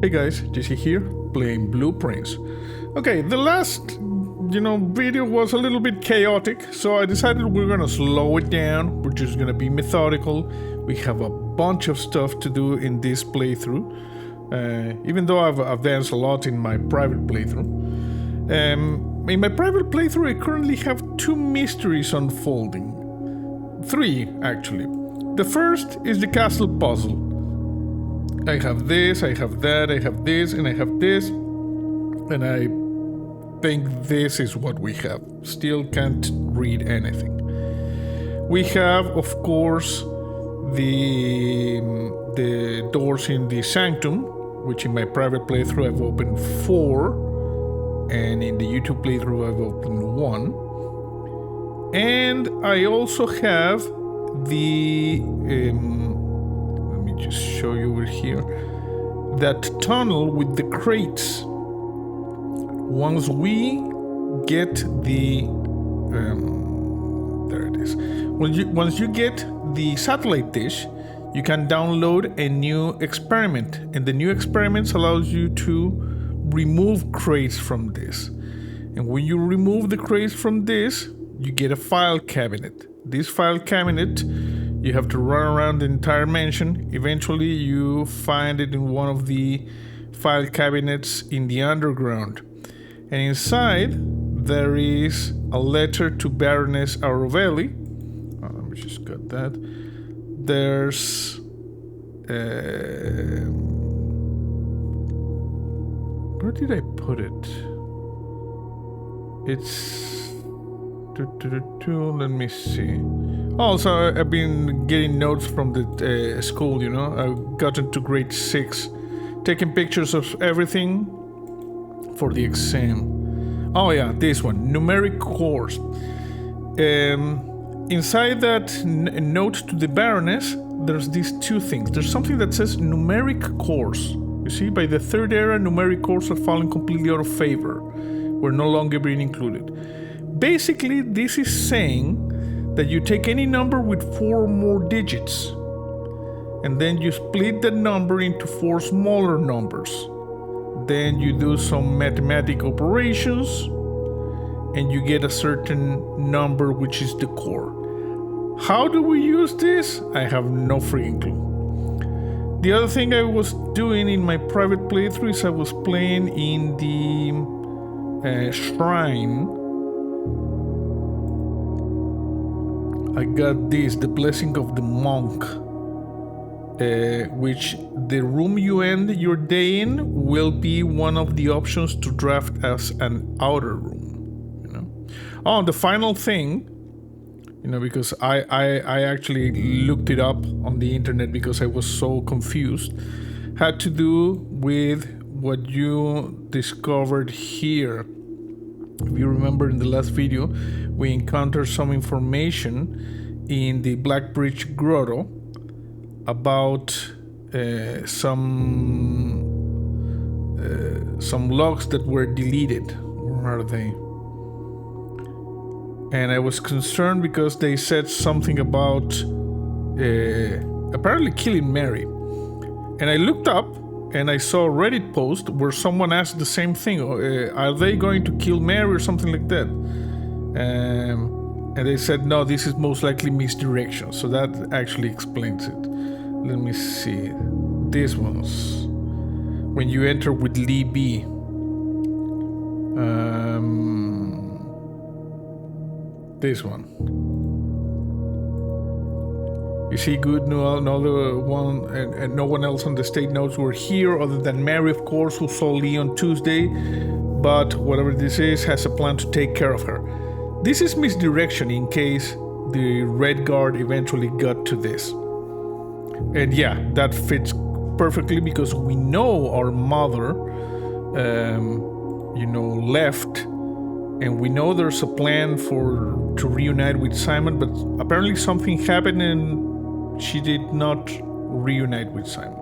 Hey guys, JC here, playing Blueprints. Okay, the last, video was a little bit chaotic, so I decided we're gonna slow it down. We're just gonna be methodical. We have a bunch of stuff to do in this playthrough, even though I've advanced a lot in my private playthrough. In my private playthrough, I currently have 2 mysteries unfolding. 3, actually. The first is the castle puzzle. I have this, I have that, I have this, and I have this. And I think this is what we have. Still can't read anything. We have, of course, the doors in the sanctum, which in my private playthrough I've opened 4. And in the YouTube playthrough I've opened 1. And I also have the... let me just show you over here. That tunnel with the crates. Once we get the... there it is. Once you get the satellite dish, you can download a new experiment. And the new experiments allows you to remove crates from this. And when you remove the crates from this, you get a file cabinet. This file cabinet, you have to run around the entire mansion. Eventually, you find it in one of the file cabinets in the underground. And inside, there is a letter to Baroness Aurovelli. Let me just cut that. There's... where did I put it? It's... let me see. Oh, so I've been getting notes from the school, I've gotten to grade 6. Taking pictures of everything for the exam. Oh yeah, this one. Numeric course. Inside that note to the Baroness, there's these 2 things. There's something that says numeric course. You see, by the 3rd era, numeric cores are falling completely out of favor. We're no longer being included. Basically, this is saying that you take any number with 4 or more digits, and then you split the number into 4 smaller numbers. Then you do some mathematical operations, and you get a certain number, which is the core. How do we use this? I have no freaking clue. The other thing I was doing in my private playthrough is I was playing in the shrine. I got this, the Blessing of the Monk, which the room you end your day in will be one of the options to draft as an outer room. Oh, the final thing, because I actually looked it up on the internet because I was so confused, had to do with what you discovered here. If you remember in the last video, we encountered some information in the Black Bridge Grotto about some logs that were deleted. Where are they? And I was concerned because they said something about apparently killing Mary. And I looked up and I saw a Reddit post where someone asked the same thing. Are they going to kill Mary or something like that? And they said, no, this is most likely misdirection. So that actually explains it. Let me see. These ones. When you enter with Lee B. This one. You see, good, no other one, and no one else on the state notes were here other than Mary, of course, who saw Lee on Tuesday. But whatever this is, has a plan to take care of her. This is misdirection in case the Red Guard eventually got to this. And yeah, that fits perfectly because we know our mother, left, and we know there's a plan to reunite with Simon, but apparently something happened and she did not reunite with Simon.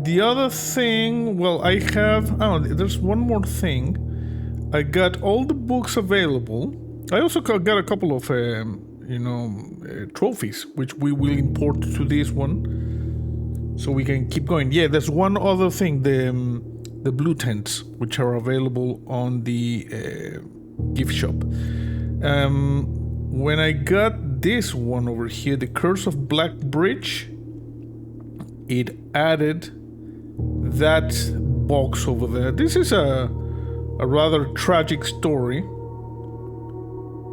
The other thing, well, I have... Oh, there's one more thing. I got all the books available. I also got a couple of, trophies, which we will import to this one. so we can keep going. Yeah, there's one other thing, the blue tents, which are available on the gift shop. When I got this one over here, the Curse of Black Bridge, it added that box over there. This is a rather tragic story.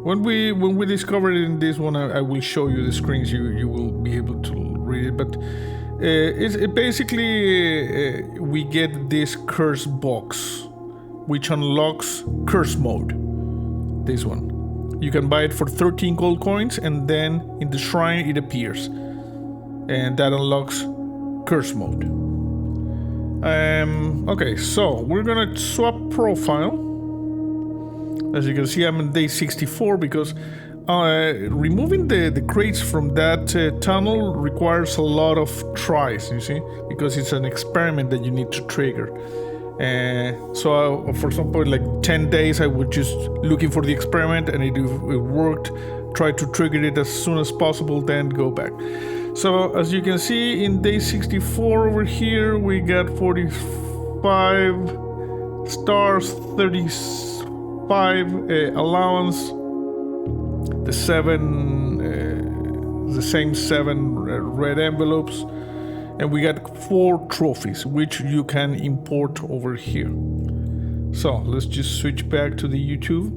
When we discover it in this one, I will show you the screens. You will be able to read it. But it basically we get this curse box, which unlocks curse mode. This one, you can buy it for 13 gold coins, and then in the shrine it appears, and that unlocks curse mode. Okay, so we're gonna swap profile. As you can see, I'm on day 64 because removing the crates from that tunnel requires a lot of tries, you see, because it's an experiment that you need to trigger. So for some point, like 10 days, I was just looking for the experiment, and it worked. Try to trigger it as soon as possible, then go back. So as you can see, in day 64 over here, we got 45 stars, 35 allowance, the same 7 red envelopes, and we got 4 trophies, which you can import over here. So let's just switch back to the YouTube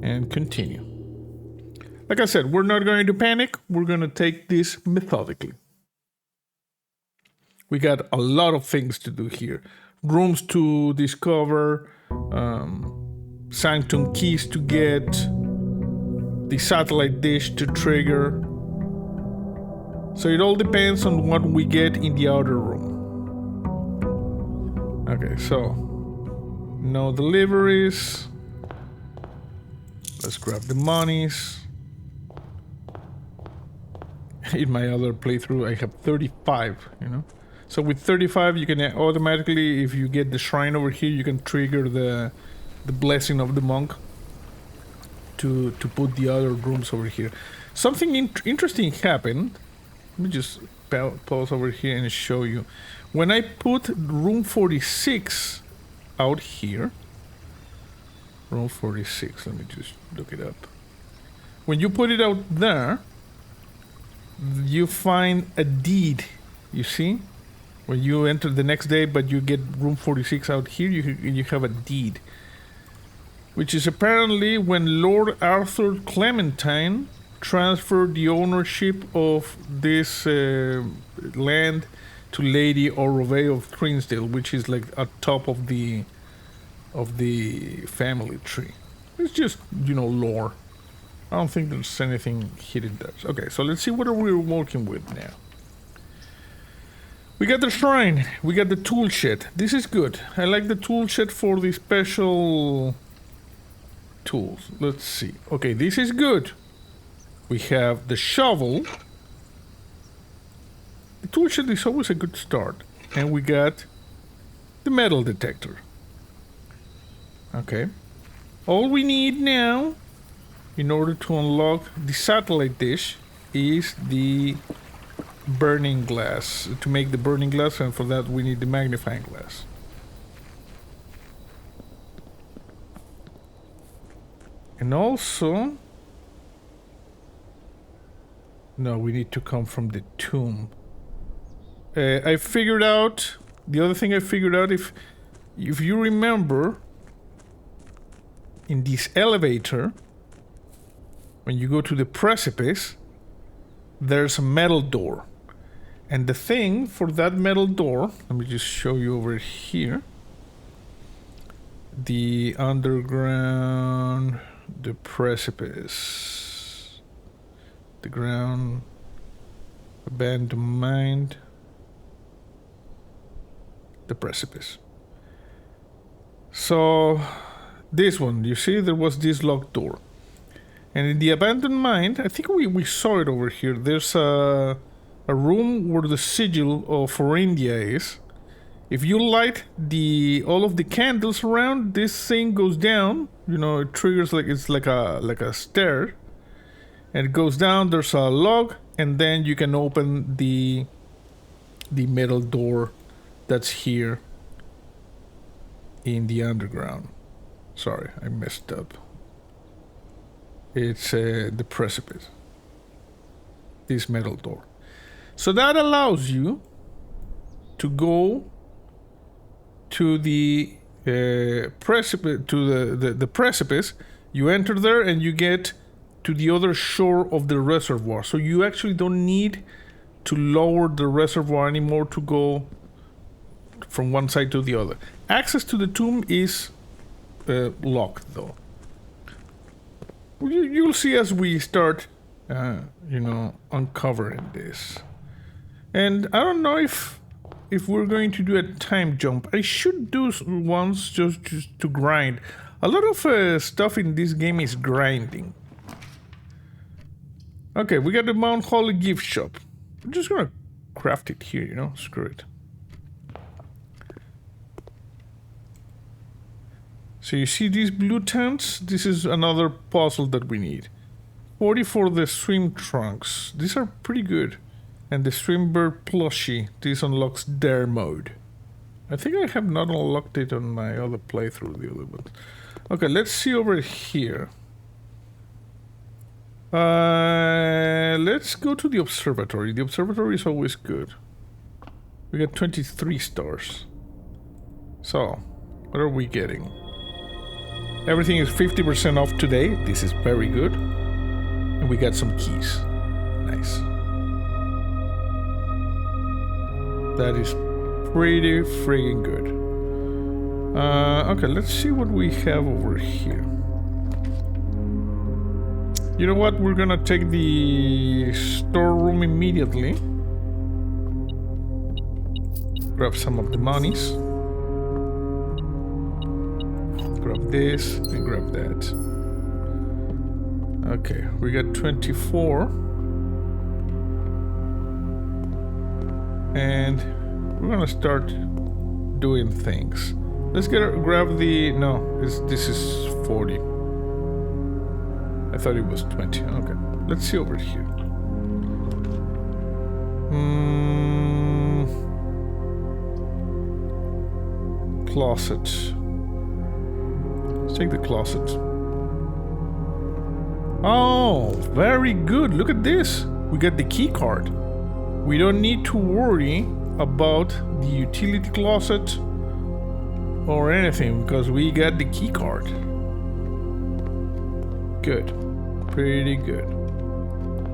and continue. Like I said, we're not going to panic. We're going to take this methodically. We got a lot of things to do here. Rooms to discover, sanctum keys to get, the satellite dish to trigger. So it all depends on what we get in the outer room. Okay, so no deliveries. Let's grab the monies. In my other playthrough, I have 35, you know. So with 35, you can automatically, if you get the shrine over here, you can trigger the blessing of the monk to put the other rooms over here. Something interesting happened. Let me just pause over here and show you. When I put room 46 out here, room 46, let me just look it up. When you put it out there, you find a deed, you see? When you enter the next day, but you get room 46 out here, you have a deed. Which is apparently when Lord Arthur Clementine transferred the ownership of this land to Lady Orove of Trinsdale, which is like at top of the family tree. It's just, you know, lore. I don't think there's anything hidden there. Okay, so let's see what we're working with now. We got the shrine. We got the tool shed. This is good. I like the tool shed for the special tools. Let's see. Okay, this is good. We have the shovel. The tool shed is always a good start. And we got the metal detector. Okay. All we need now, in order to unlock the satellite dish, is the burning glass. To make the burning glass, and for that we need the magnifying glass. And also... no, we need to come from the tomb. I figured out... the other thing I figured out, if you remember, in this elevator, when you go to the precipice, there's a metal door. And the thing for that metal door, let me just show you over here. The underground, the precipice, the ground, abandoned mine, the precipice. So this one, you see, there was this locked door. And in the abandoned mine, I think we saw it over here. There's a room where the sigil of Orindia is. If you light all of the candles around, this thing goes down. You know, it triggers it's like a stair, and it goes down. There's a log, and then you can open the the metal door that's here in the underground. Sorry, I messed up. It's the precipice. This metal door. So that allows you to go to the precipice, to the precipice. You enter there and you get to the other shore of the reservoir. So you actually don't need to lower the reservoir anymore to go from one side to the other. Access to the tomb is locked, though. You'll see as we start, you know, uncovering this. And I don't know if we're going to do a time jump. I should do once just to grind. A lot of stuff in this game is grinding. Okay, we got the Mount Holly gift shop. I'm just gonna craft it here, you know? Screw it. So you see these blue tents? This is another puzzle that we need. 40 for the swim trunks. These are pretty good. And the Swimbird plushie. This unlocks dare mode. I think I have not unlocked it on my other playthrough, the other one. Okay, let's see over here. Let's go to the observatory. The observatory is always good. We got 23 stars. So, what are we getting? Everything is 50% off today. This is very good. And we got some keys. Nice. That is pretty friggin' good. Okay, let's see what we have over here. You know what? We're gonna take the storeroom immediately. Grab some of the monies. Grab this and grab that. Okay, we got 24. And we're gonna start doing things. Let's grab the... No, this is 40. I thought it was 20. Okay, let's see over here. Closet. Let's take the closet. Oh, very good. Look at this. We got the key card. We don't need to worry about the utility closet or anything because we got the key card. Good. Pretty good.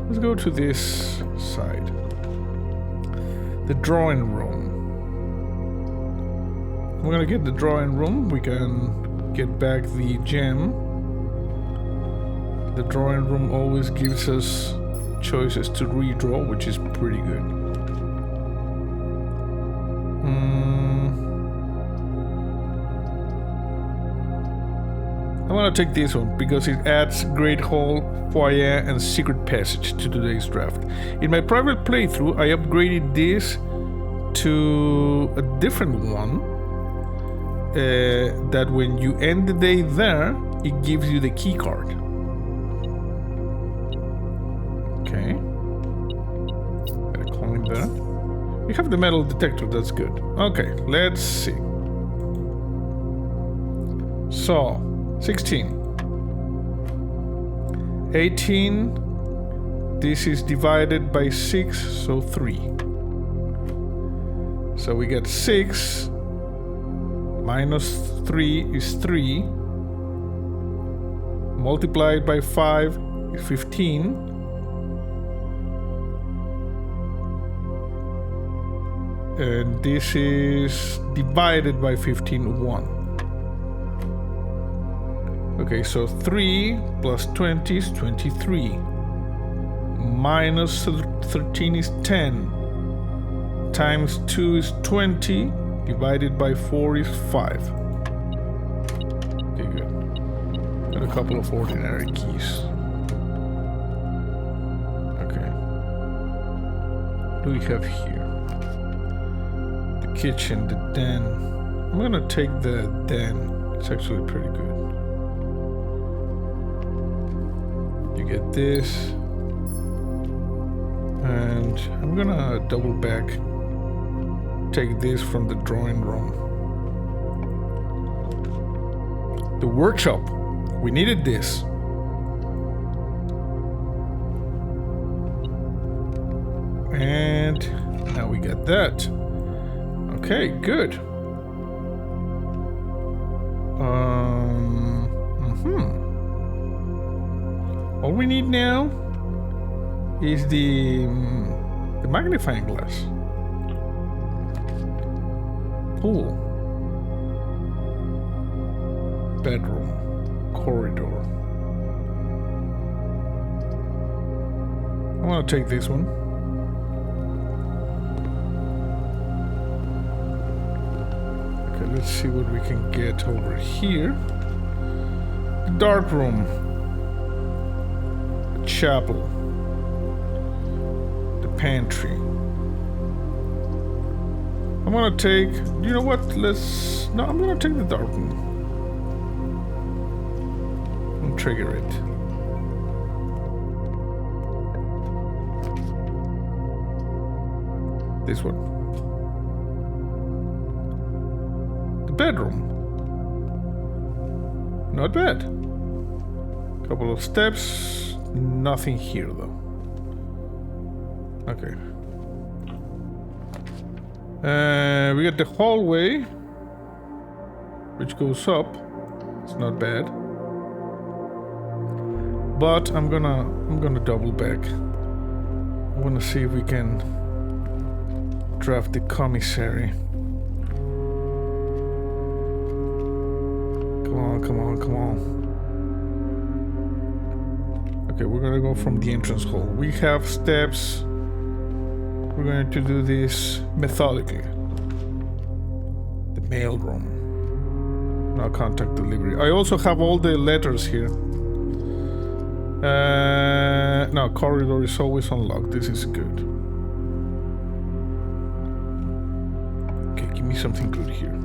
Let's go to this side. The drawing room. I'm gonna get the drawing room. We can get back the gem. The drawing room always gives us choices to redraw, which is pretty good. I'm gonna take this one because it adds Great Hall, Foyer, and Secret Passage to today's draft. In my private playthrough, I upgraded this to a different one. That when you end the day there, it gives you the key card. Okay. Got a coin there. We have the metal detector, that's good. Okay, let's see. So, 16. 18. This is divided by 6, so 3. So we get 6. Minus 3 is 3. Multiplied by 5 is 15. And this is divided by 15, 1. Okay, so 3 plus 20 is 23. Minus 13 is 10. Times 2 is 20. Divided by 4 is 5. Okay, good. Got a couple of ordinary keys. Okay. What do we have here? The kitchen, the den. I'm gonna take the den. It's actually pretty good. You get this. And I'm gonna double back take this from the drawing room. The workshop. We needed this. And now we get that. Okay, good. All we need now is the magnifying glass. Pool. Bedroom. Corridor. I'm gonna take this one. Okay, let's see what we can get over here. The dark room. The chapel. The pantry. I'm gonna take, you know what, I'm gonna take the dark room. And trigger it. This one. The bedroom. Not bad. Couple of steps. Nothing here though. Okay. We got the hallway, which goes up. It's not bad. But I'm gonna double back. I wanna see if we can draft the commissary. Come on, come on, come on. Okay, we're gonna go from the entrance hall. We have steps. We're going to do this methodically. The mail room. No contact delivery. I also have all the letters here. No, corridor is always unlocked. This is good. Okay, give me something good here.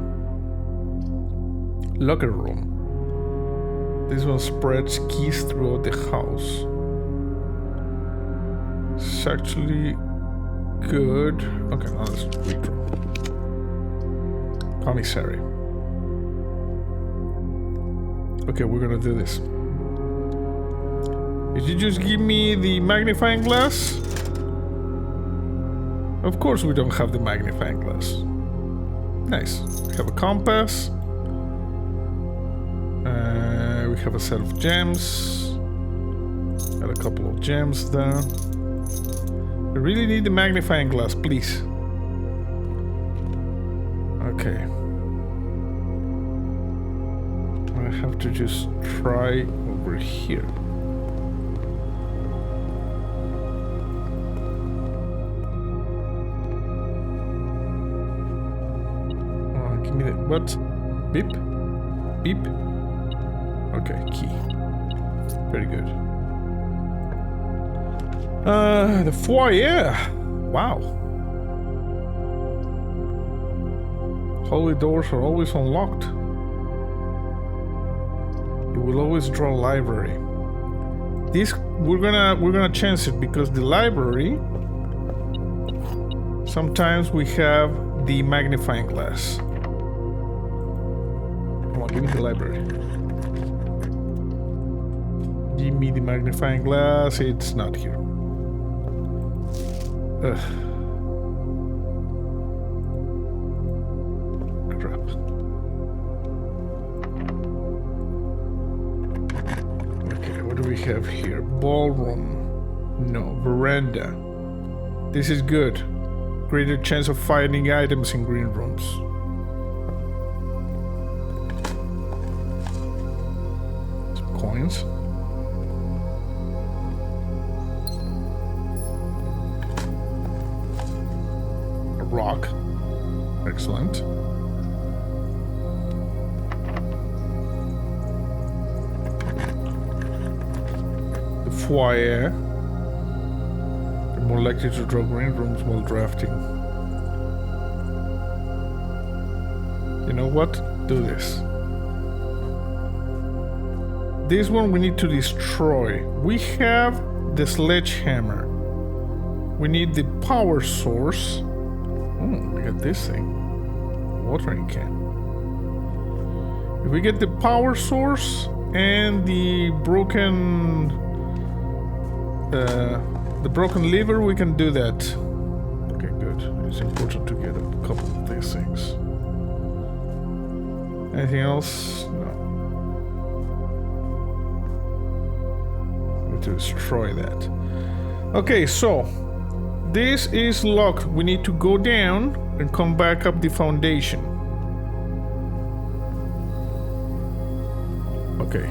Locker room. This one spreads keys throughout the house. It's actually good. Okay, now let's redraw. Commissary. Okay, we're gonna do this. Did you just give me the magnifying glass? Of course we don't have the magnifying glass. Nice. We have a compass. We have a set of gems. Got a couple of gems there. I really need the magnifying glass, please. Okay. I have to just try over here. Give me that. What? Beep? Beep? Okay, key. Very good. The foyer. Wow. Hallway doors are always unlocked. You will always draw library. This we're gonna change it because the library sometimes we have the magnifying glass. Come on, give me the library. Give me the magnifying glass. It's not here. Ugh. Crap. Okay, what do we have here? Ballroom. No, veranda. This is good. Greater chance of finding items in green rooms. Some coins. Rock. Excellent. The foyer. You're more likely to draw green rooms while drafting. You know what? Do this. This one we need to destroy. We have the sledgehammer. We need the power source. Oh, we got this thing. Watering can. If we get the power source and the broken lever, we can do that. Okay, good. It's important to get a couple of these things. Anything else? No. We need to destroy that. Okay, so this is locked. We need to go down and come back up the foundation. Okay.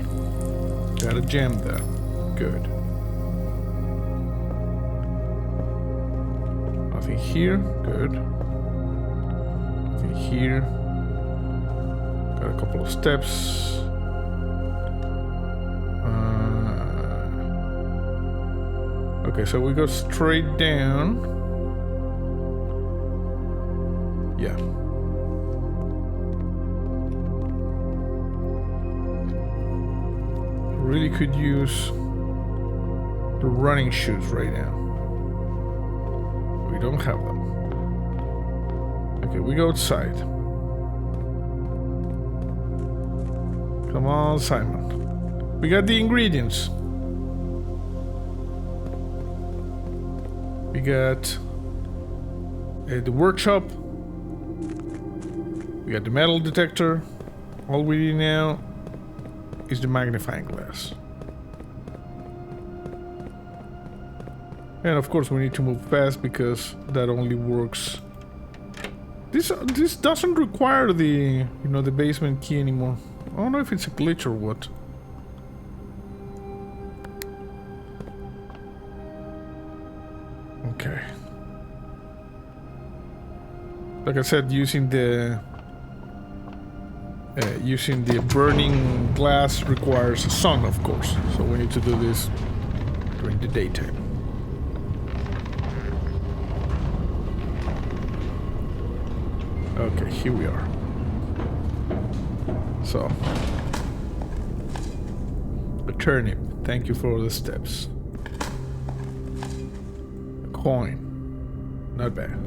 Got a gem there. Good. Nothing here. Good. Nothing here. Got a couple of steps. Okay, so we go straight down. Yeah. Really could use the running shoes right now. We don't have them. Okay, we go outside. Come on, Simon. We got the ingredients. We got the workshop. We got the metal detector. All we need now is the magnifying glass. And of course we need to move fast because that only works. This doesn't require the the basement key anymore. I don't know if it's a glitch or what. Okay. Like I said, using the burning glass requires a sun, of course. So we need to do this during the daytime. Okay, here we are. So, a turnip. Thank you for the steps. A coin. Not bad.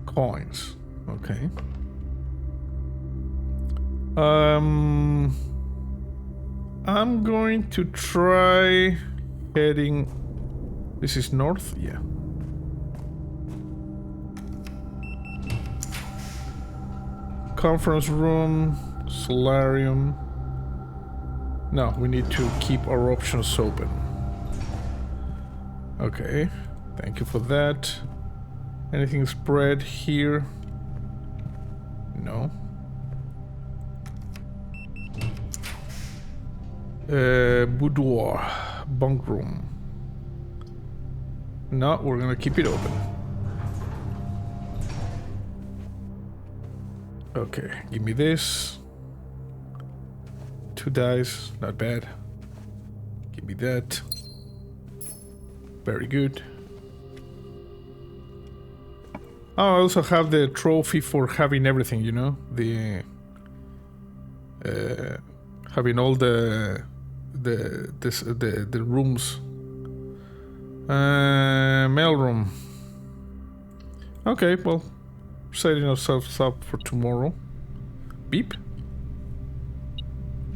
Coins. Okay. I'm going to try heading. This is north? Yeah. Conference room, solarium. No, we need to keep our options open. Okay, thank you for that. Anything spread here? No. Boudoir, bunk room. No, we're gonna keep it open. Okay, give me this. 2 dice, not bad. Give me that. Very good. Oh, I also have the trophy for having everything, you know? The having all the rooms. Mail room. Okay, well, setting ourselves up for tomorrow. Beep.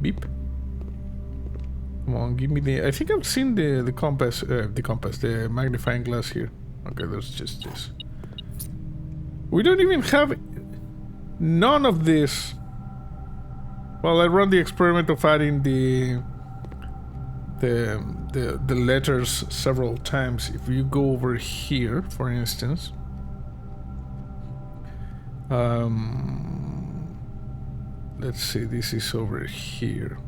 Beep. Come on, give me the. I think I've seen the compass, the magnifying glass here. Okay, there's just this. We don't even have none of this. Well, I run the experiment of adding the letters several times. If you go over here, for instance, let's see, this is over here.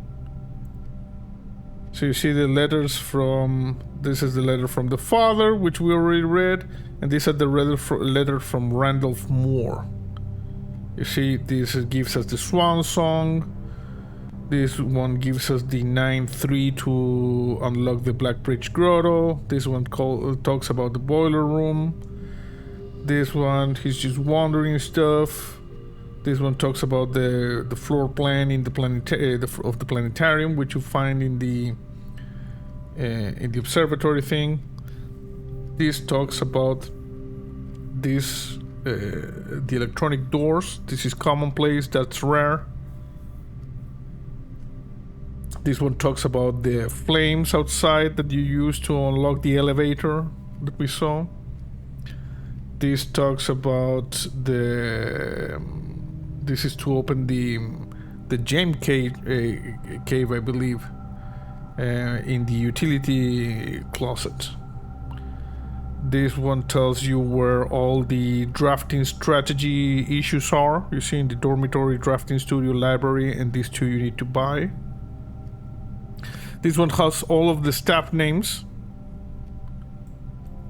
So you see the letters from, this is the letter from the father, which we already read, and these are the letter from Randolph Moore. You see, this gives us the swan song. This one gives us the 9-3 to unlock the Black Bridge Grotto. This one talks about the boiler room. This one, he's just wandering stuff. This one talks about the floor plan in the of the planetarium, which you find in the observatory thing. This talks about this, the electronic doors. This is commonplace, that's rare. This one talks about the flames outside that you use to unlock the elevator that we saw. This talks about the... this is to open the gem cave, I believe, in the utility closet. This one tells you where all the drafting strategy issues are. You see in the dormitory, drafting studio, library, and these two you need to buy. This one has all of the staff names.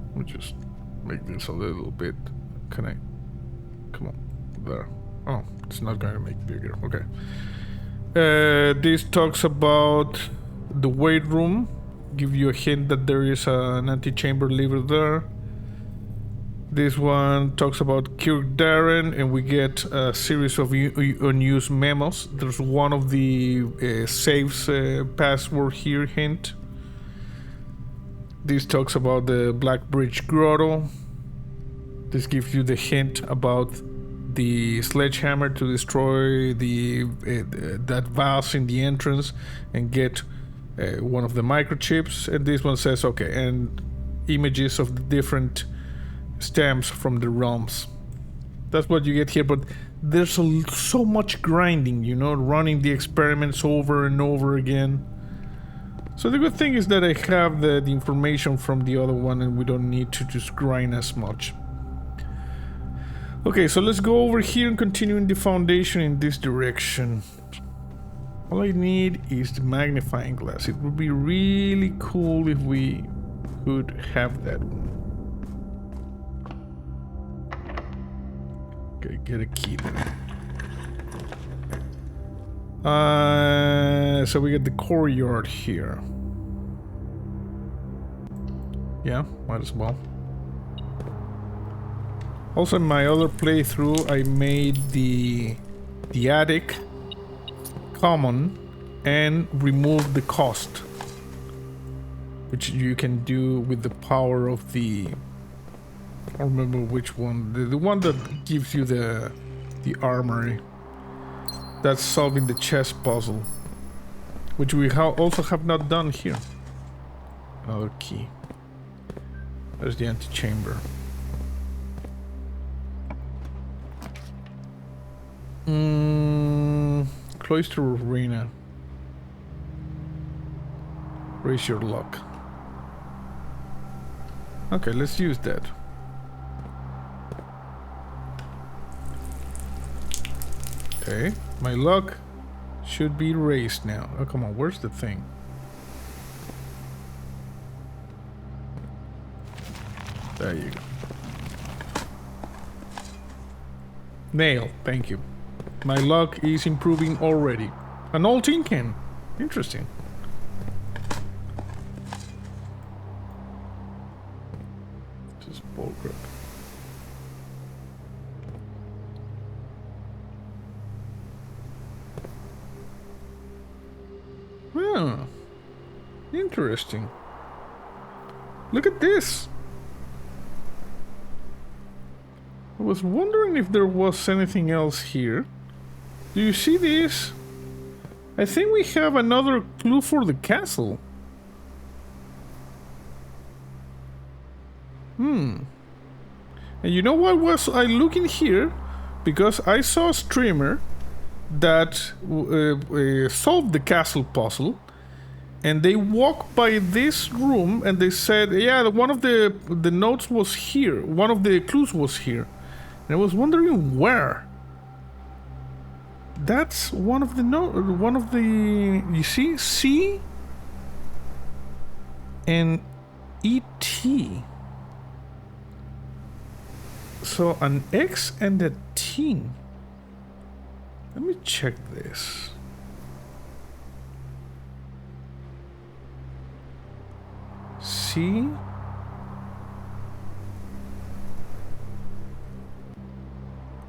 Let me just make this a little bit... Can I... Come on. There. Oh, it's not going to make it bigger. Okay. This talks about the weight room. Give you a hint that there is an antechamber lever there. This one talks about Kirk Darren, and we get a series of unused memos. There's one of the saves password here hint. This talks about the Black Bridge Grotto. This gives you the hint about the sledgehammer to destroy the that vase in the entrance and get one of the microchips. And this one says, okay, and images of the different stamps from the realms. That's what you get here, but there's so much grinding, you know, running the experiments over and over again. So the good thing is that I have the information from the other one and we don't need to just grind as much. Okay, so let's go over here and continue in the foundation in this direction. All I need is the magnifying glass. It would be really cool if we could have that one. Okay, get a key then. So we get the courtyard here. Yeah, might as well. Also, in my other playthrough, I made the attic common and removed the cost, which you can do with the power of the... I don't remember which one. The one that gives you the armory. That's solving the chess puzzle, which we also have not done here. Another key. There's the antechamber. Cloister arena. Raise your luck. Okay, let's use that. Okay, my luck should be raised now. Oh, come on, where's the thing? There you go. Nail, thank you. My luck is improving already. An old tin can. Interesting. Just bullcrap. Huh. Interesting. Look at this. I was wondering if there was anything else here. Do you see this? I think we have another clue for the castle. And you know what was I looking here? Because I saw a streamer that solved the castle puzzle, and they walked by this room and they said, yeah, one of the notes was here, one of the clues was here. And I was wondering where. That's one of the you see, C and ET. So an X and a T. Let me check this. C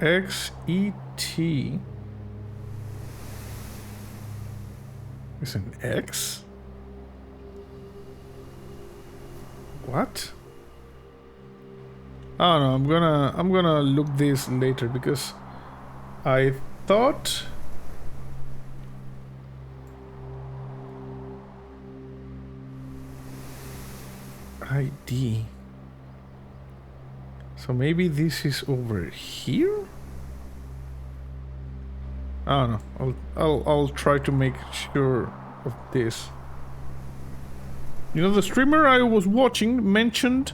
X E T is an X? What? I don't know. I'm gonna look this later because I thought ID. So maybe this is over here. I don't know. I'll try to make sure of this. You know, the streamer I was watching mentioned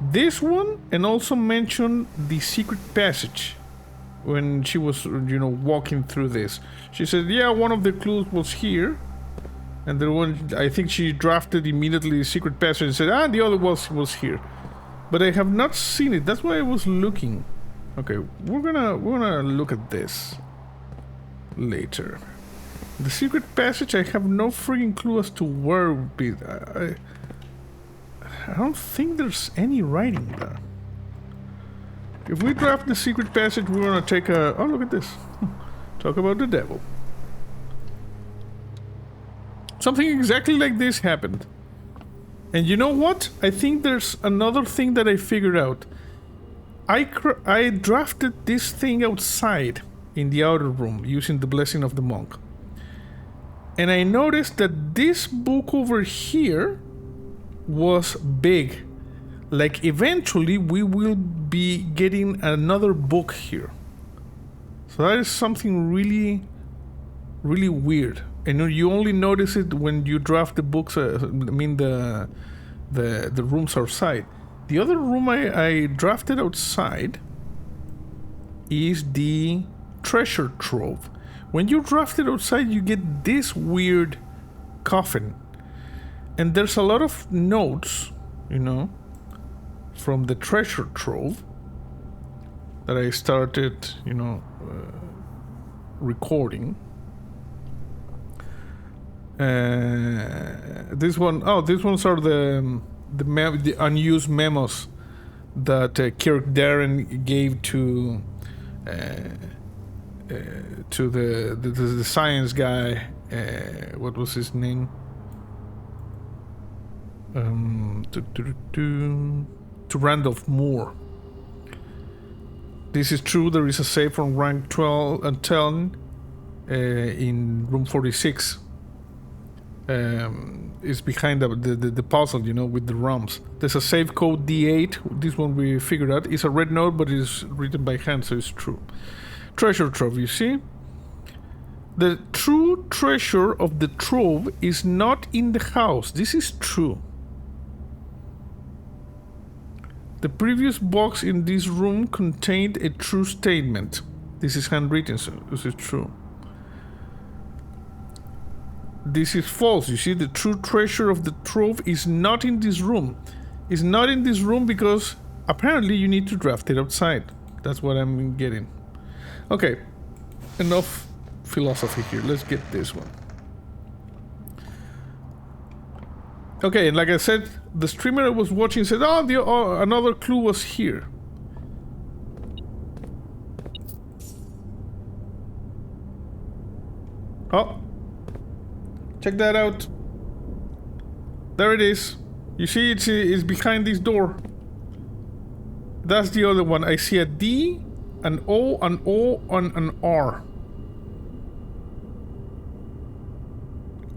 this one and also mentioned the secret passage when she was, you know, walking through this. She said, yeah, one of the clues was here. And the one, I think she drafted immediately the secret passage and said, ah, the other was here. But I have not seen it. That's why I was looking. Okay, we're gonna look at this later. The secret passage, I have no freaking clue as to where it would be. I don't think there's any writing there. If we draft the secret passage, we're gonna take a... Oh, look at this. Talk about the devil. Something exactly like this happened. And you know what? I think there's another thing that I figured out. I drafted this thing outside in the outer room using the blessing of the monk. And I noticed that this book over here was big. Like eventually we will be getting another book here. So that is something really, really weird. And you only notice it when you draft the books, I mean the rooms outside. The other room I drafted outside is the treasure trove. When you draft it outside, you get this weird coffin. And there's a lot of notes, you know, from the treasure trove that I started, you know, recording. This one, oh, these ones are the unused memos that Kirk Darren gave to the science guy. What was his name? To Randolph Moore. This is true. There is a safe on rank 12 and 10 in room 46. Is behind the puzzle, you know, with the ROMs. There's a save code D8. This one we figured out. It's a red note, but it's written by hand, so it's true. Treasure trove, you see? The true treasure of the trove is not in the house. This is true. The previous box in this room contained a true statement. This is handwritten, so this is true. This is false. You see, the true treasure of the trove is not in this room. It's not in this room because apparently you need to draft it outside. That's what I'm getting. Okay, enough philosophy here. Let's get this one. Okay, and like I said, the streamer I was watching said, oh, another clue was here. Oh. Check that out. There it is. You see it's behind this door. That's the other one. I see a D, an O, and an R.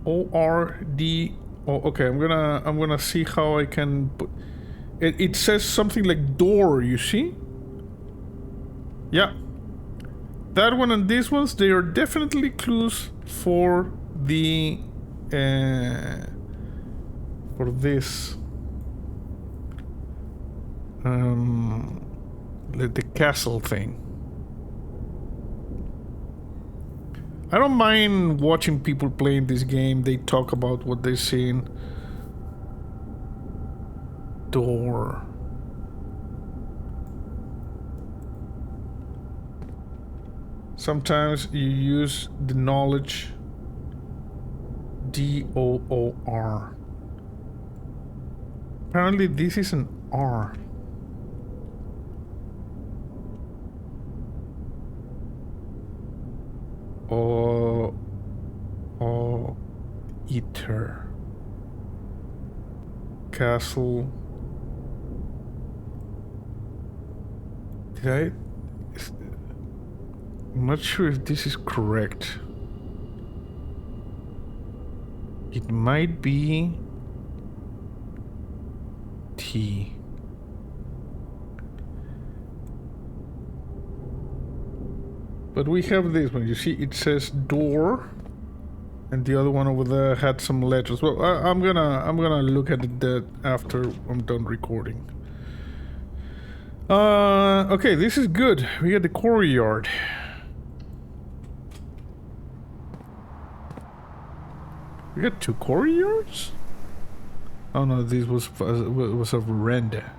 O, R, D. Oh, okay. I'm gonna see how I can put... It says something like door, you see? Yeah. That one and these ones, they are definitely clues for the... for this the castle thing. I don't mind watching people playing this game. They talk about what they're seeing. Door. Sometimes you use the knowledge. D-O-O-R. Apparently this is an R. Eater. Castle. I'm not sure if this is correct. It might be T. But we have this one. You see, it says door, and the other one over there had some letters. Well, I'm gonna look at it after I'm done recording. Okay, this is good. We got the courtyard. We got 2 courtyards? Oh no, this was a veranda.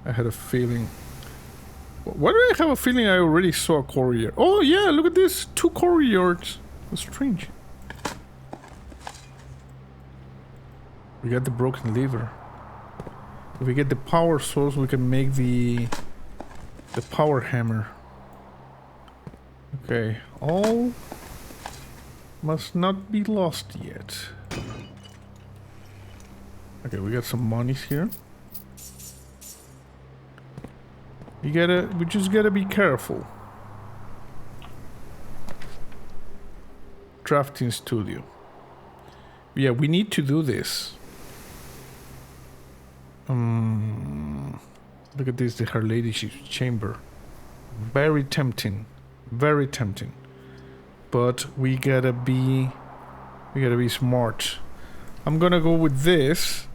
I had a feeling. Why do I have a feeling I already saw a courtyard? Oh yeah, look at this! 2 courtyards. That's strange. We got the broken lever. If we get the power source, we can make the power hammer. Okay, all must not be lost yet. Okay, we got some monies here. We just gotta be careful. Drafting studio. Yeah, we need to do this. Look at this, her ladyship's chamber. Very tempting. Very tempting. But we gotta be smart. I'm gonna go with this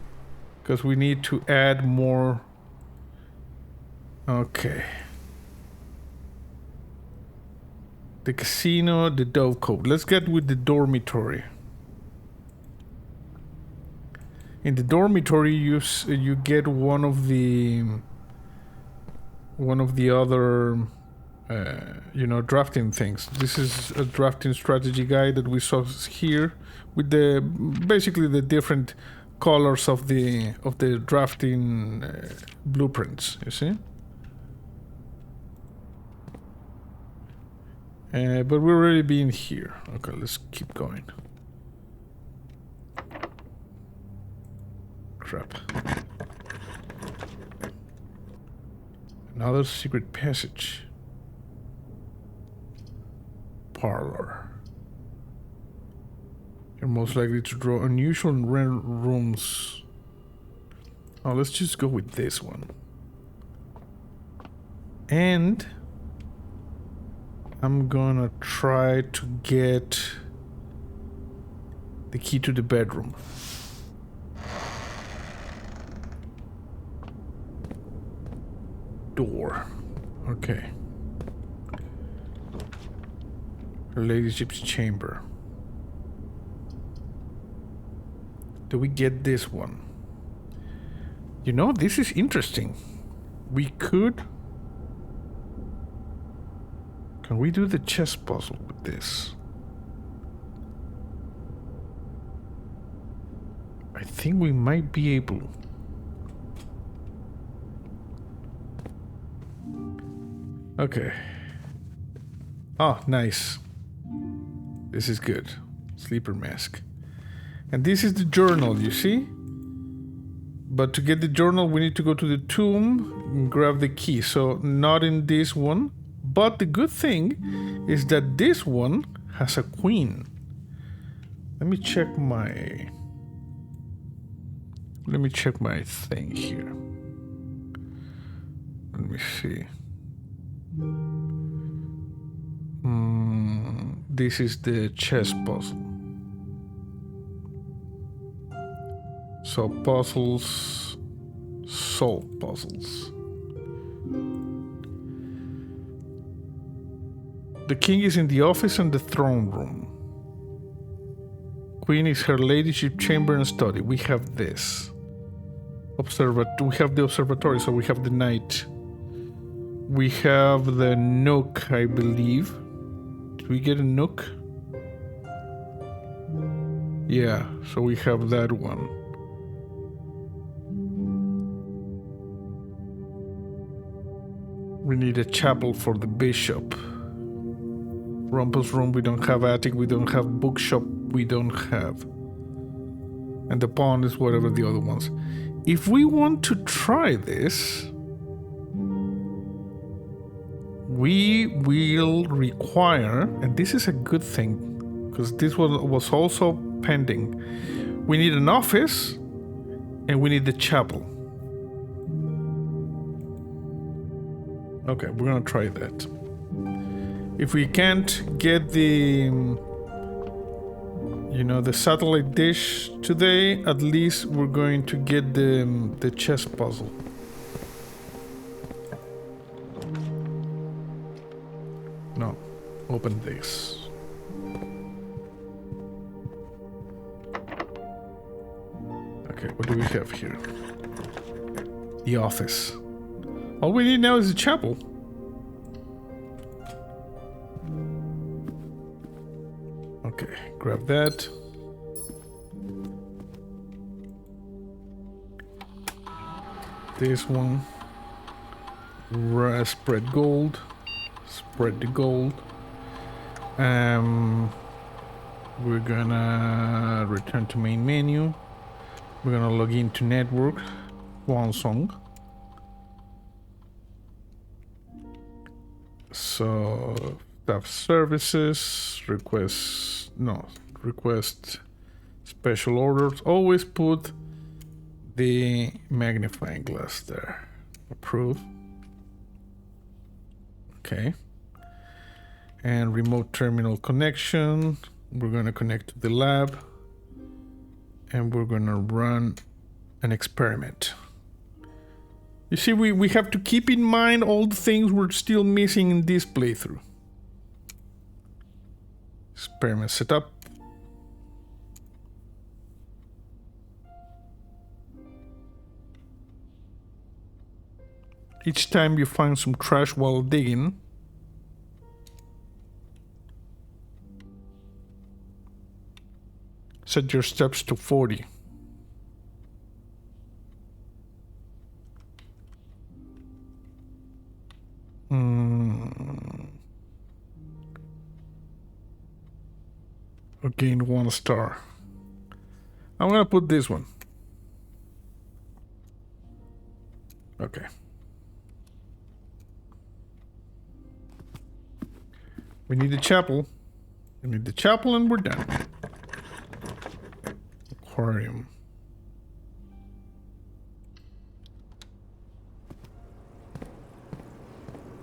because we need to add more. Okay. The casino, the Dogubomb. Let's get with the dormitory. In the dormitory, you get one of the other, you know, drafting things. This is a drafting strategy guide that we saw here, with the basically the different colors of the drafting blueprints. You see. But we're already being here. Okay, let's keep going. Crap. Another secret passage. Parlor. You're most likely to draw unusual rooms. Oh, let's just go with this one. And I'm gonna try to get the key to the bedroom. Door. Okay. Her ladyship's chamber. Do we get this one? You know, this is interesting. We could... Can we do the chess puzzle with this? I think we might be able. Okay. Oh, nice. This is good. Sleeper mask. And this is the journal, you see? But to get the journal, we need to go to the tomb and grab the key. So, not in this one. But the good thing is that this one has a queen. Let me check my thing here. Let me see. This is the chess puzzle. So puzzles, solve puzzles. The king is in the office and the throne room. Queen is her ladyship chamber and study. We have this. We have the observatory, so we have the knight. We have the nook, I believe. Did we get a nook? Yeah, so we have that one. We need a chapel for the bishop. Rumpel's room, we don't have. Attic, we don't have. Bookshop, we don't have. And the pawn is whatever the other ones. If we want to try this, we will require, and this is a good thing, because this was also pending. We need an office, and we need the chapel. Okay, we're gonna try that. If we can't get the, you know, the satellite dish today, at least we're going to get the chess puzzle. No, open this. Okay, what do we have here? The office. All we need now is the chapel. Okay, grab that. This one. Spread gold. Spread the gold. We're gonna return to main menu. We're gonna log into network. Song. So staff services, request special orders. Always put the magnifying glass there. Approve. Okay. And remote terminal connection. We're gonna connect to the lab. And we're gonna run an experiment. You see, we have to keep in mind all the things we're still missing in this playthrough. Experiment setup. Each time you find some trash while digging, set your steps to 40. Gain 1 star. I'm gonna put this one. Okay. We need the chapel. We need the chapel and we're done. Aquarium.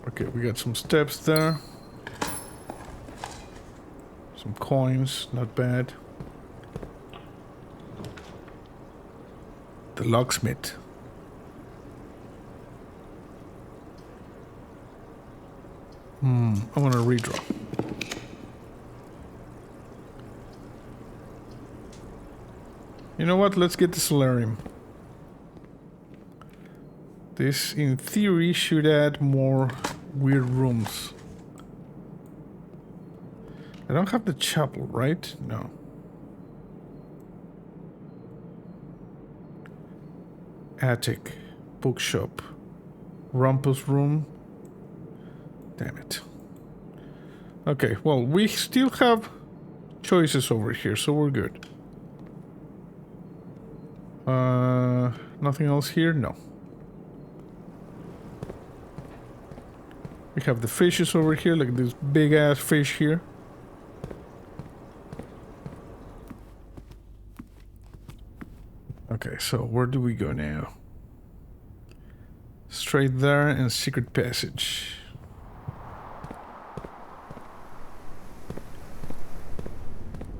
Okay, we got some steps there. Some coins, not bad. The locksmith. I want to redraw. You know what? Let's get the solarium. This, in theory, should add more weird rooms. I don't have the chapel, right? No. Attic. Bookshop. Rumpus room. Damn it. Okay, well, we still have choices over here, so we're good. Nothing else here? No. We have the fishes over here, like this big ass fish here. Okay, so where do we go now? Straight there and secret passage.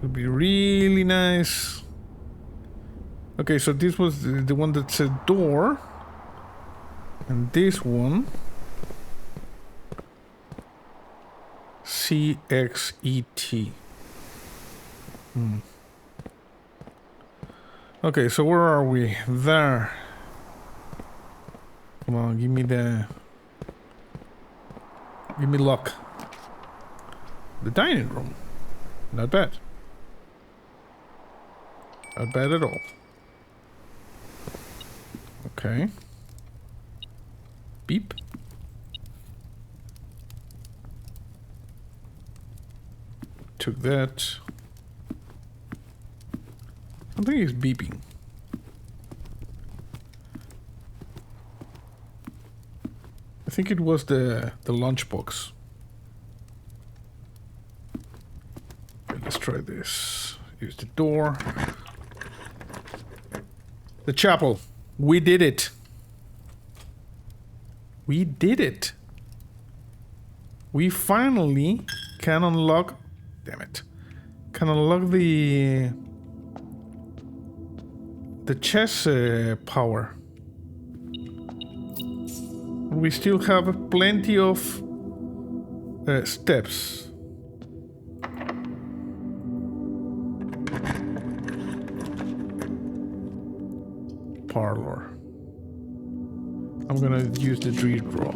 Would be really nice. Okay, so this was the one that said door. And this one. CXET. Okay, so where are we? There. Come on, give me luck. The dining room. Not bad. Not bad at all. Okay. Beep. Took that. Something is beeping. I think it was the lunchbox. Okay, let's try this. Use the door. The chapel. We did it. We did it. We finally can unlock... Damn it. Can unlock the chess power. We still have plenty of steps. Parlor. I'm gonna use the redraw.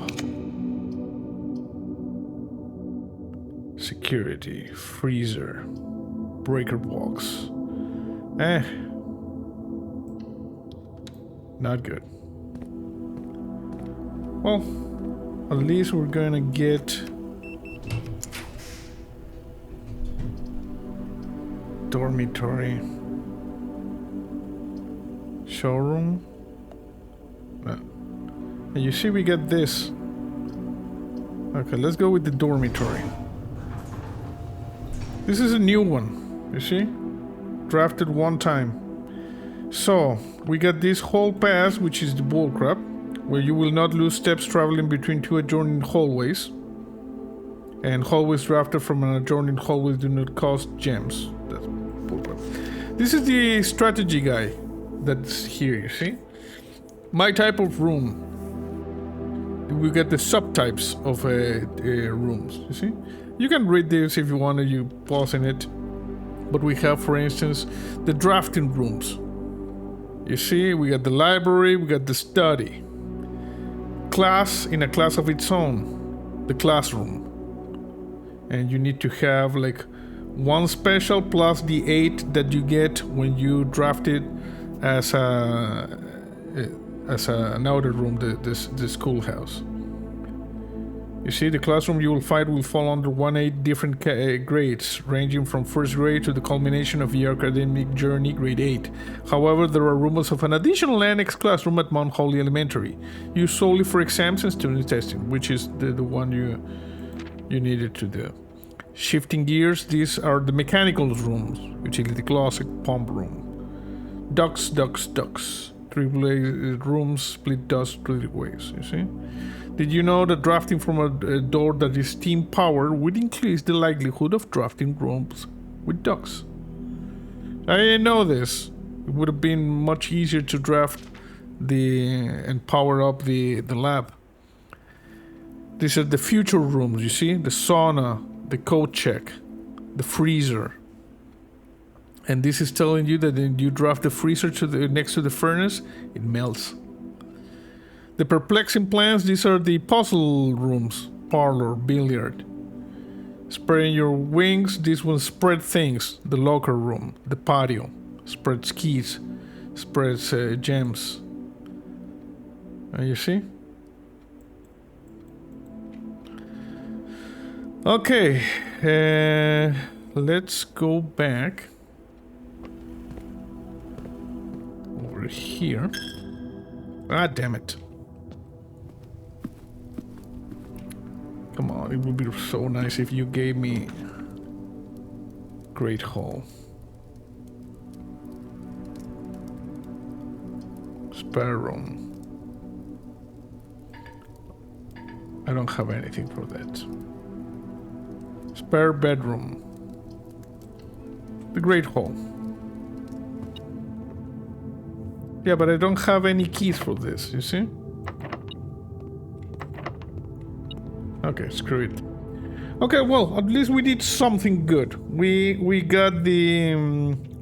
Security, freezer, breaker box. Not good. Well, at least we're gonna get dormitory, showroom. And you see we get this. Okay, let's go with the dormitory. This is a new one, you see? Drafted one time. So, we got this hall pass, which is the bullcrap, where you will not lose steps traveling between two adjoining hallways. And hallways drafted from an adjoining hallway do not cost gems. That's bullcrap. This is the strategy guy that's here, you see? My type of room. We get the subtypes of rooms, you see? You can read this if you want to, you pause in it. But we have, for instance, the drafting rooms. You see, we got the library, we got the study. Class in a class of its own, the classroom. And you need to have like one special plus the 8 that you get when you draft it as an outer room, the schoolhouse. You see, the classroom you will find will fall under 1-8 different grades, ranging from first grade to the culmination of your academic journey, grade 8. However, there are rumors of an additional annex classroom at Mount Holly Elementary, used solely for exams and student testing, which is the one you needed to do. Shifting gears, these are the mechanical rooms, utility closet, pump room. Ducts. 3 rooms split dust 3 ways, you see? Did you know that drafting from a door that is steam powered would increase the likelihood of drafting rooms with ducts? I didn't know this. It would have been much easier to draft and power up the lab. These are the future rooms, you see? The sauna, the code check, the freezer. And this is telling you that when you draft the freezer next to the furnace, it melts. The perplexing plans, these are the puzzle rooms, parlor, billiard. Spreading your wings, this one spread things, the locker room, the patio, spreads keys, spreads gems. You see? Okay, let's go back over here. Ah, damn it. Come on, it would be so nice if you gave me Great Hall. Spare room. I don't have anything for that. Spare bedroom. The Great Hall. Yeah, but I don't have any keys for this, you see? Okay, screw it. Okay, well, at least we did something good. We got the...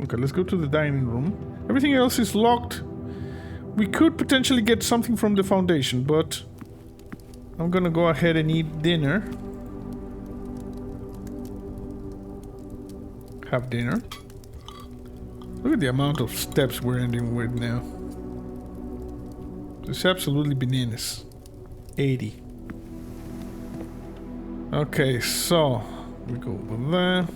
okay, let's go to the dining room. Everything else is locked. We could potentially get something from the foundation, but... I'm gonna go ahead and eat dinner. Have dinner. Look at the amount of steps we're ending with now. It's absolutely bananas. 80. Okay, so we go over there.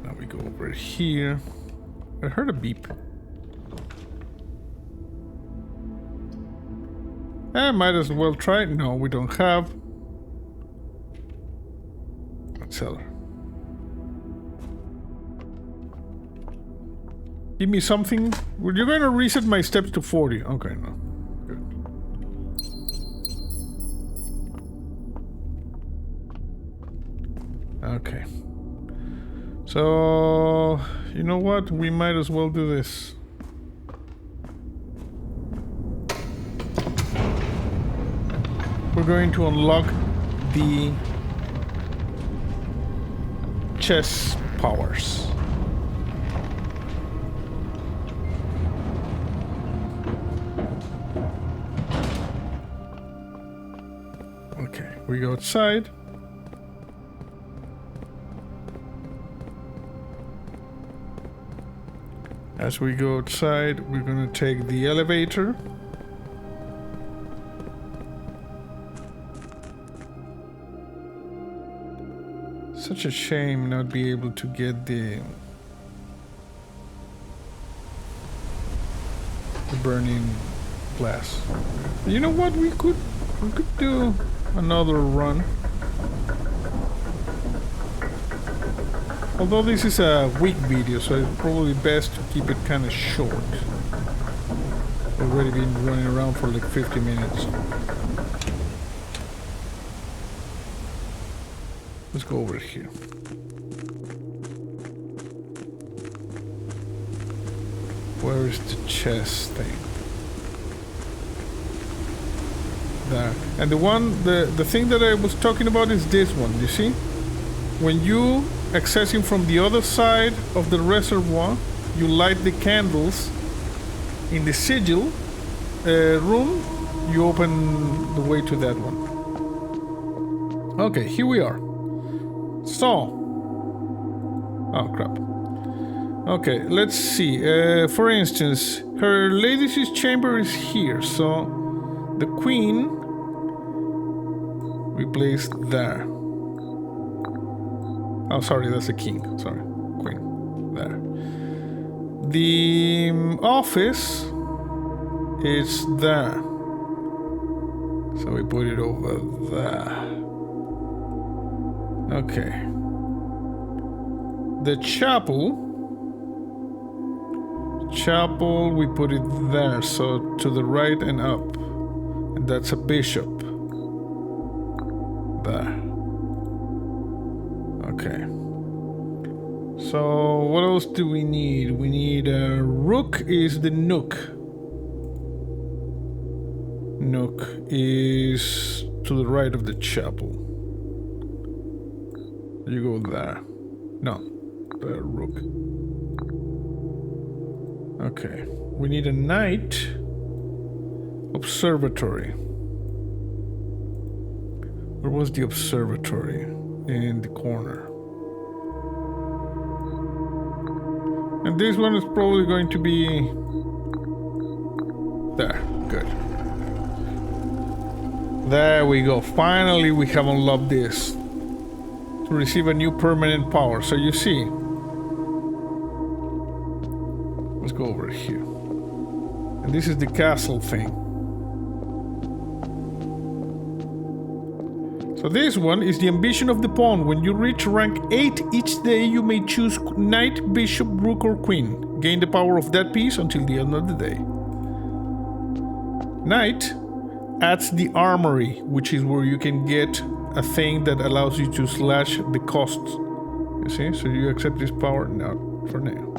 Now we go over here. I heard a beep. Might as well try it. No, we don't have. Let's sell her. Give me something. Well, you're going to reset my steps to 40. Okay, no. Good. Okay. So, you know what? We might as well do this. We're going to unlock the chess powers. Okay, we go outside. As we go outside, we're gonna take the elevator. Such a shame not be able to get the burning glass. You know what? We could do another run. Although this is a week video, so it's probably best to keep it kind of short. Already been running around for like 50 minutes. Let's go over here. Where is the chess thing? There. And the thing that I was talking about is this one, you see? When you accessing from the other side of the reservoir, you light the candles in the sigil room, you open the way to that one. Okay, here we are. So, oh crap. Okay, let's see. For instance, Her Ladyship's chamber is here, so the queen we place there. Oh, sorry, that's the king. Sorry, queen. There. The office is there. So we put it over there. Okay. The chapel, we put it there, so to the right and up. And that's a bishop. There. Okay. So what else do we need? We need a rook is the nook. Nook is to the right of the chapel. You go there. No, the rook. Okay. We need a knight observatory. Where was the observatory? In the corner. And this one is probably going to be there. Good. There we go. Finally we have unlocked this. To receive a new permanent power. So you see. Let's go over here. And this is the castle thing. So this one is the ambition of the pawn. When you reach rank 8 each day, you may choose knight, bishop, rook, or queen. Gain the power of that piece until the end of the day. Knight adds the armory, which is where you can get a thing that allows you to slash the costs. You see? So you accept this power? No, for now.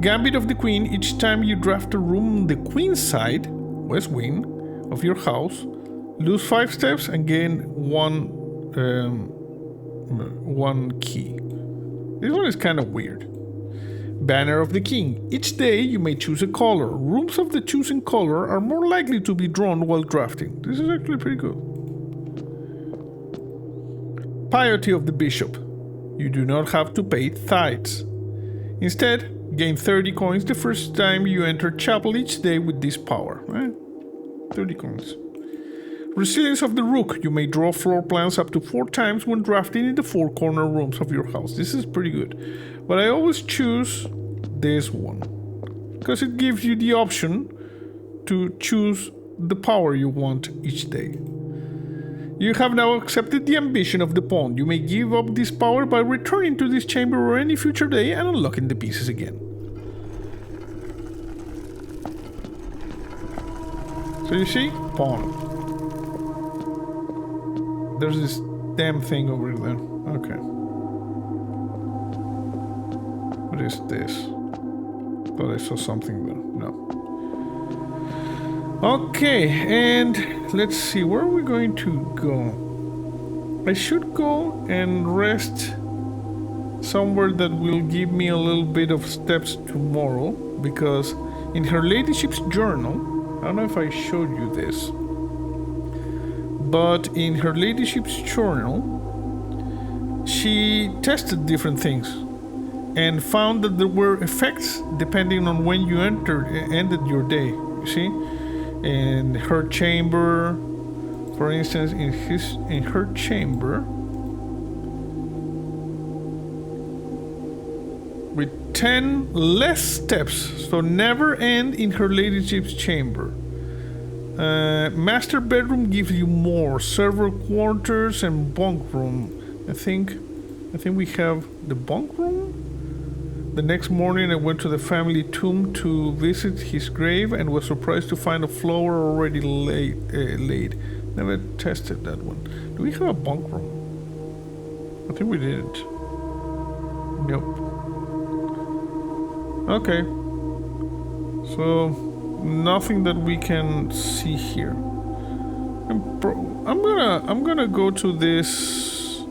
Gambit of the queen. Each time you draft a room on the queen's side, west wing, of your house, lose 5 steps and gain one key. This one is kind of weird. Banner of the king. Each day you may choose a color. Rooms of the chosen color are more likely to be drawn while drafting. This is actually pretty good. Piety of the bishop. You do not have to pay tithes. Instead, gain 30 coins the first time you enter chapel each day with this power. 30 coins. Resilience of the rook. You may draw floor plans up to 4 times when drafting in the 4 corner rooms of your house. This is pretty good. But I always choose this one. Because it gives you the option to choose the power you want each day. You have now accepted the ambition of the pawn. You may give up this power by returning to this chamber or any future day and unlocking the pieces again. So you see? Pawn. There's this damn thing over there. Okay. What is this? Thought I saw something there. No. Okay, and let's see, where are we going to go? I should go and rest somewhere that will give me a little bit of steps tomorrow, because in her ladyship's journal, I don't know if I showed you this, but in her ladyship's journal, she tested different things and found that there were effects depending on when you ended your day, you see? In her chamber, for instance, in her chamber, with 10 less steps, so never end in her ladyship's chamber. Master bedroom gives you more. Server quarters and bunk room. I think we have the bunk room. The next morning I went to the family tomb to visit his grave and was surprised to find a flower already laid. Never tested that one. Do we have a bunk room? I think we didn't. Nope. Okay. So nothing that we can see here. I'm gonna go to this.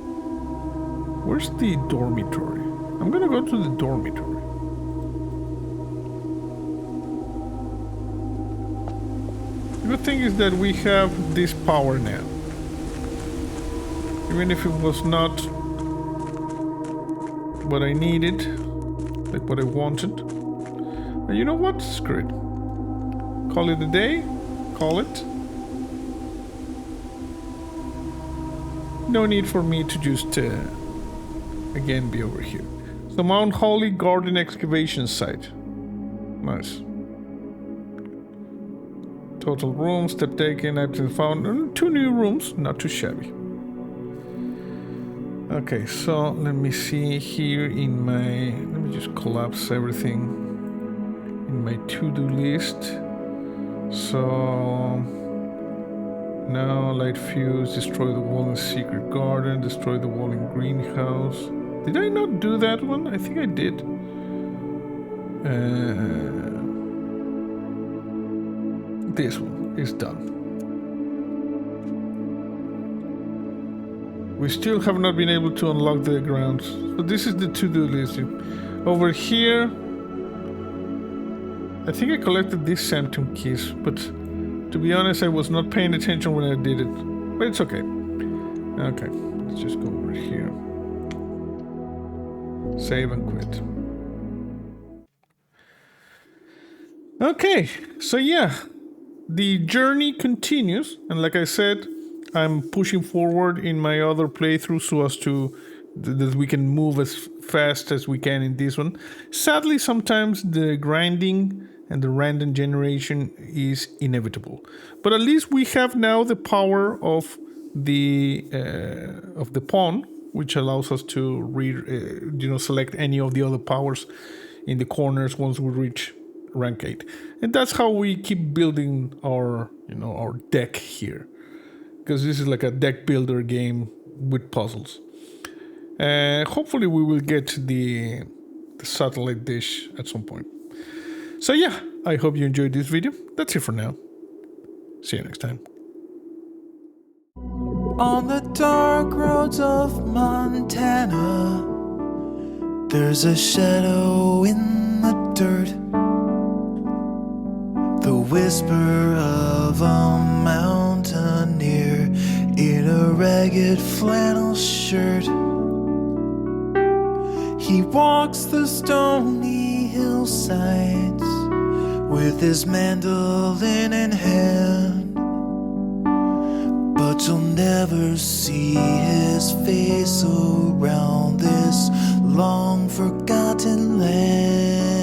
Where's the dormitory? I'm gonna go to the dormitory. The good thing is that we have this power now. Even if it was not what I needed, like what I wanted. But you know what? Screw it. Call it a day. Call it. No need for me to just again be over here. The Mount Holy Garden excavation site. Nice. Total rooms, step taken, items found. 2 new rooms, not too shabby. Okay, so let me see here in my... Let me just collapse everything in my to-do list. So... Now, light fuse, destroy the wall in secret garden, destroy the wall in greenhouse. Did I not do that one? I think I did. This one is done. We still have not been able to unlock the grounds. So this is the to-do list. Over here, I think I collected these Sanctum keys, but to be honest, I was not paying attention when I did it. But it's okay. Okay, let's just go over here. Save and quit. Okay, so yeah, the journey continues, and like I said, I'm pushing forward in my other playthrough so as to that we can move as fast as we can in this one. Sadly, sometimes the grinding and the random generation is inevitable, but at least we have now the power of the pawn, which allows us to select any of the other powers in the corners once we reach rank 8, and that's how we keep building our deck here, because this is like a deck builder game with puzzles. Hopefully we will get the satellite dish at some point. So yeah, I hope you enjoyed this video. That's it for now. See you next time. On the dark roads of Montana, there's a shadow in the dirt, the whisper of a mountaineer in a ragged flannel shirt. He walks the stony hillsides with his mandolin in hand, but you'll never see his face around this long forgotten land.